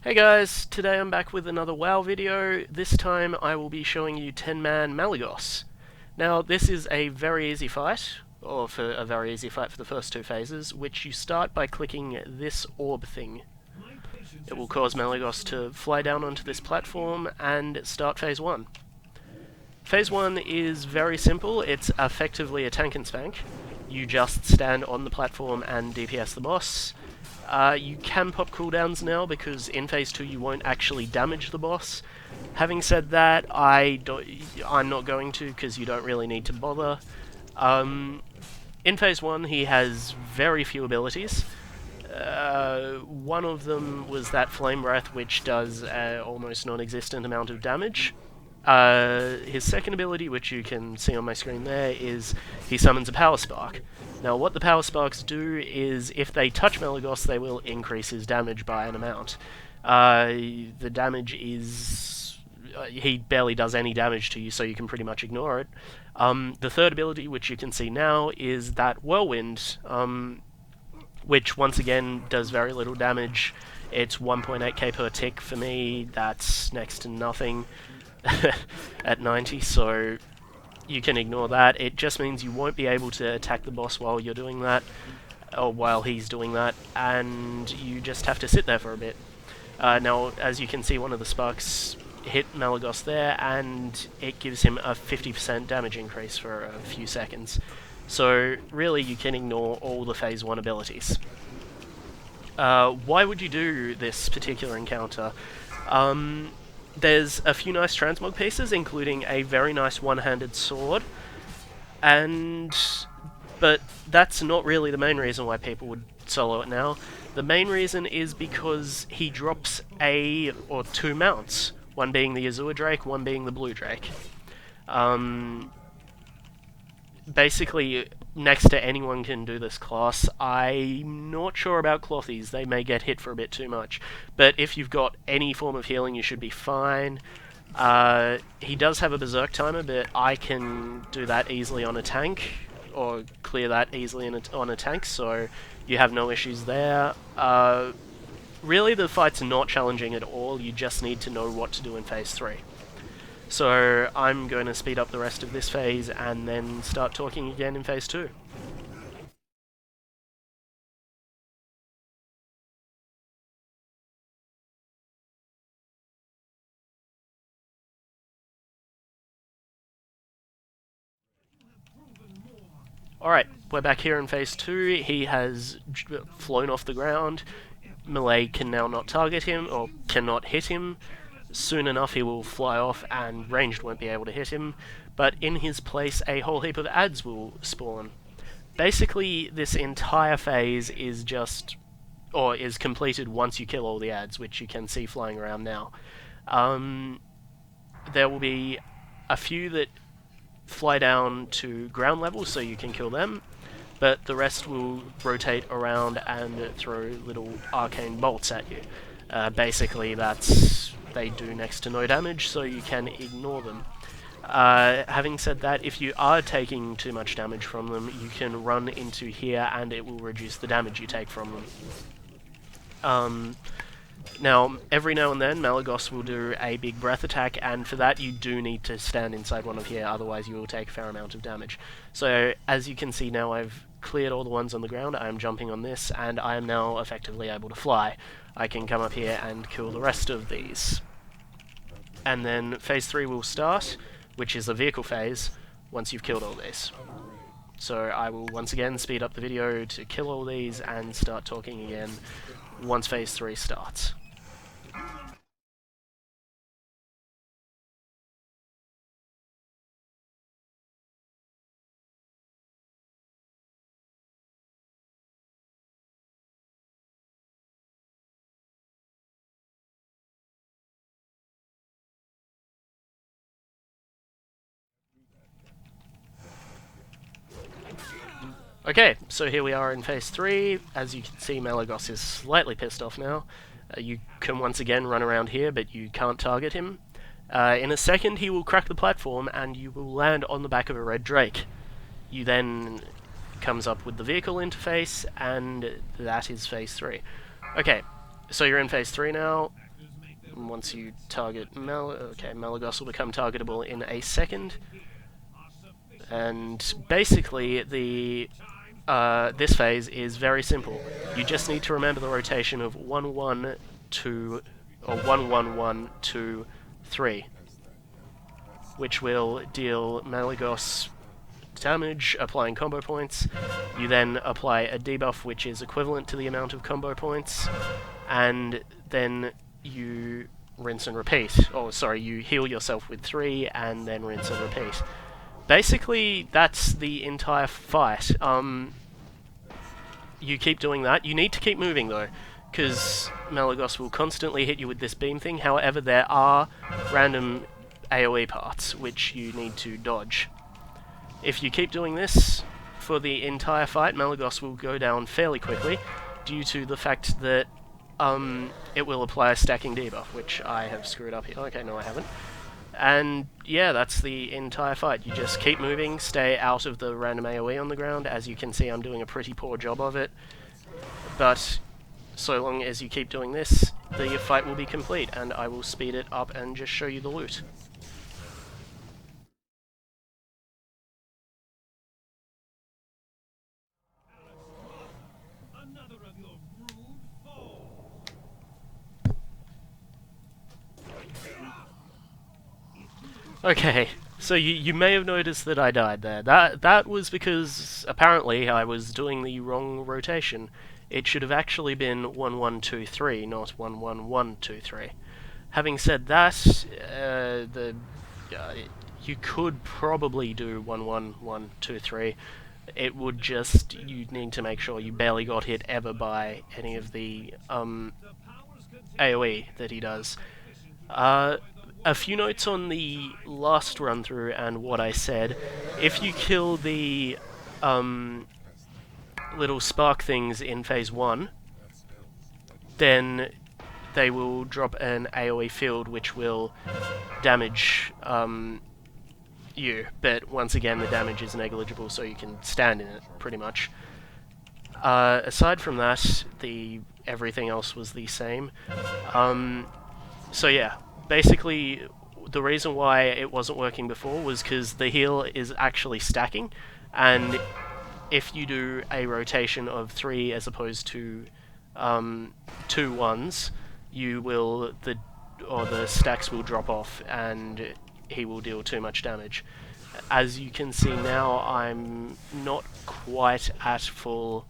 Hey guys, today I'm back with another WoW video. This time I will be showing you 10 Man Malygos. Now this is a very easy fight, or for a very easy fight for the first two phases, which you start by clicking this orb thing. It will cause Malygos to fly down onto this platform and start phase 1. Phase 1 is very simple, it's effectively a tank and spank. You just stand on the platform and DPS the boss. You can pop cooldowns now because in phase 2 you won't actually damage the boss. Having said that, I'm not going to because you don't really need to bother. In phase 1 he has very few abilities. One of them was that Flame Breath, which does almost non-existent amount of damage. His second ability, which you can see on my screen there, is he summons a Power Spark. Now what the Power Sparks do is, if they touch Malygos, they will increase his damage by an amount. The damage is... he barely does any damage to you, so you can pretty much ignore it. The third ability, which you can see now, is that Whirlwind, which once again does very little damage. It's 1.8k per tick for me, that's next to nothing at 90, so you can ignore that. It just means you won't be able to attack the boss while you're doing that, or while he's doing that, and you just have to sit there for a bit. Now, as you can see, one of the sparks hit Malygos there, and it gives him a 50% damage increase for a few seconds. So really, you can ignore all the phase 1 abilities. Why would you do this particular encounter? There's a few nice transmog pieces, including a very nice one-handed sword, but that's not really the main reason why people would solo it now. The main reason is because he drops or two mounts, one being the Azure Drake, one being the Blue Drake. Basically, next to anyone can do this class. I'm not sure about Clothies, they may get hit for a bit too much, but if you've got any form of healing you should be fine. He does have a Berserk timer, but I can do that easily on a tank, or clear that easily on a tank, so you have no issues there. Really, the fight's not challenging at all, you just need to know what to do in phase 3. So I'm going to speed up the rest of this phase and then start talking again in phase 2. Alright, we're back here in phase 2. He has flown off the ground. Melee can now not target him, or cannot hit him. Soon enough he will fly off and ranged won't be able to hit him, but in his place a whole heap of adds will spawn. Basically, this entire phase is is completed once you kill all the adds, which you can see flying around now. There will be a few that fly down to ground level so you can kill them, but the rest will rotate around and throw little arcane bolts at you. Basically, they do next to no damage, so you can ignore them. Having said that, if you are taking too much damage from them, you can run into here and it will reduce the damage you take from them. Now, every now and then, Malygos will do a big breath attack, and for that you do need to stand inside one of here, otherwise you will take a fair amount of damage. So, as you can see now, I've cleared all the ones on the ground, I am jumping on this, and I am now effectively able to fly. I can come up here and kill the rest of these. And then phase 3 will start, which is the vehicle phase, once you've killed all these. So I will once again speed up the video to kill all these and start talking again once phase 3 starts. Okay, so here we are in phase 3. As you can see, Malygos is slightly pissed off now. You can once again run around here, but you can't target him. In a second, he will crack the platform, and you will land on the back of a red drake. You then comes up with the vehicle interface, and that is phase 3. Okay, so you're in phase 3 now. once you target Malygos will become targetable in a second. And basically, this phase is very simple. You just need to remember the rotation of 1 1 2 or 1 1 1 2 3, which will deal Malygos damage, applying combo points. You then apply a debuff which is equivalent to the amount of combo points, and then you rinse and repeat. Oh, sorry, you heal yourself with 3 and then rinse and repeat. Basically, that's the entire fight. You keep doing that. You need to keep moving though, because Malygos will constantly hit you with this beam thing. However, there are random AoE parts which you need to dodge. If you keep doing this for the entire fight, Malygos will go down fairly quickly due to the fact that it will apply a stacking debuff, which I have screwed up here. Okay, no I haven't. And yeah, that's the entire fight. You just keep moving, stay out of the random AoE on the ground. As you can see, I'm doing a pretty poor job of it. But so long as you keep doing this, the fight will be complete, and I will speed it up and just show you the loot. Okay, so you may have noticed that I died there. That was because apparently I was doing the wrong rotation. It should have actually been 1 1 2 3, not 1 1 1 2 3. Having said that, you could probably do 1 1 1 2 3. It would just, you'd need to make sure you barely got hit ever by any of the AoE that he does. A few notes on the last run through and what I said. If you kill the little spark things in phase 1, then they will drop an AoE field which will damage you, but once again the damage is negligible, so you can stand in it pretty much. Aside from that, everything else was the same. So yeah, basically the reason why it wasn't working before was because the heal is actually stacking, and if you do a rotation of 3 as opposed to 2 1s, the stacks will drop off and he will deal too much damage. As you can see now, I'm not quite at full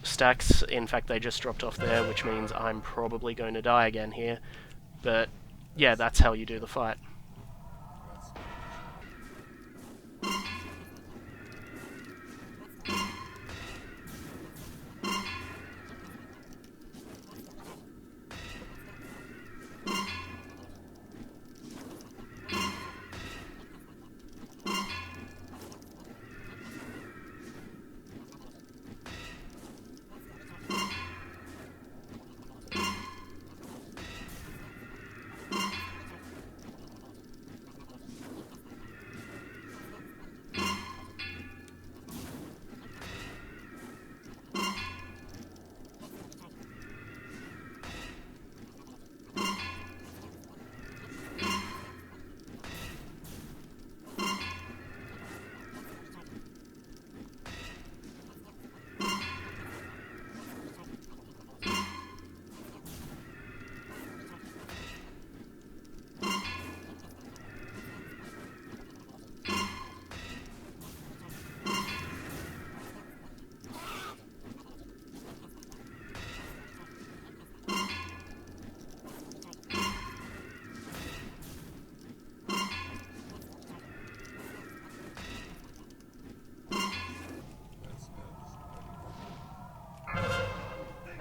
stacks. In fact, they just dropped off there, which means I'm probably going to die again here. But yeah, that's how you do the fight.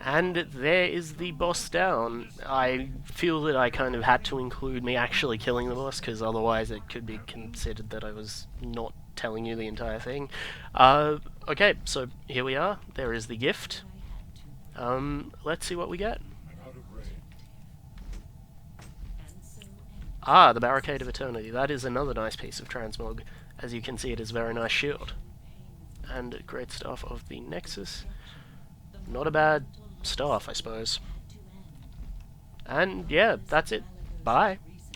And there is the boss down. I feel that I kind of had to include me actually killing the boss, because otherwise it could be considered that I was not telling you the entire thing. Okay, so here we are. There is the gift. Let's see what we get. Ah, the Barricade of Eternity. That is another nice piece of transmog. As you can see, it is a very nice shield. And great stuff of the Nexus. Not a bad staff, I suppose. And yeah, that's it. Bye.